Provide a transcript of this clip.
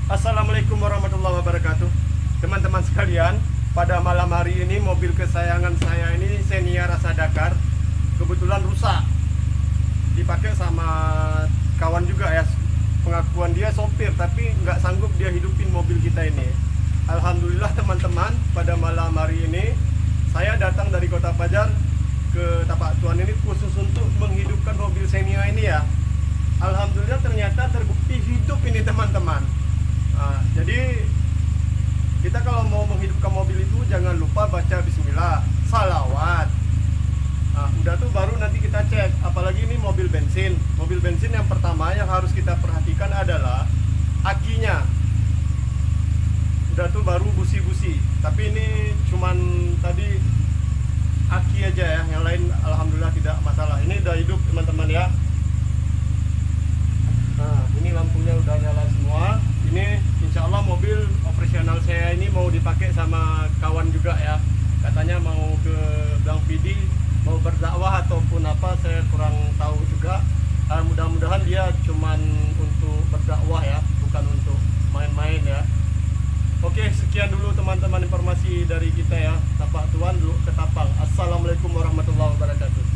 Assalamualaikum warahmatullahi wabarakatuh. Teman-teman sekalian, pada malam hari ini mobil kesayangan saya ini Xenia Rasa Dakar kebetulan rusak. Dipakai sama kawan juga ya. Pengakuan dia sopir, tapi nggak sanggup dia hidupin mobil kita ini. Alhamdulillah teman-teman, pada malam hari ini saya datang dari Kota Fajar ke Tapak Tuan ini khusus untuk menghidupkan mobil Xenia ini ya. Alhamdulillah ternyata terbukti hidup ini teman-teman. Nah, jadi kita kalau mau menghidupkan mobil itu jangan lupa baca bismillah, salawat. Nah, udah tuh baru nanti kita cek. Apalagi ini mobil bensin. Mobil bensin yang pertama yang harus kita perhatikan adalah akinya. Udah tuh baru busi-busi. Tapi ini cuman tadi aki aja ya. Yang lain alhamdulillah tidak masalah. Ini udah hidup teman-teman ya. Nah, ini lampunya udah nyala semua. Ini insya Allah mobil operasional saya ini mau dipakai sama kawan juga ya. Katanya mau ke Blang Pidi, mau berdakwah ataupun apa, saya kurang tahu juga. Mudah-mudahan dia cuman untuk berdakwah ya, bukan untuk main-main ya. Oke, sekian dulu teman-teman informasi dari kita ya. Tapak Tuan dulu ke Tapang. Assalamualaikum warahmatullahi wabarakatuh.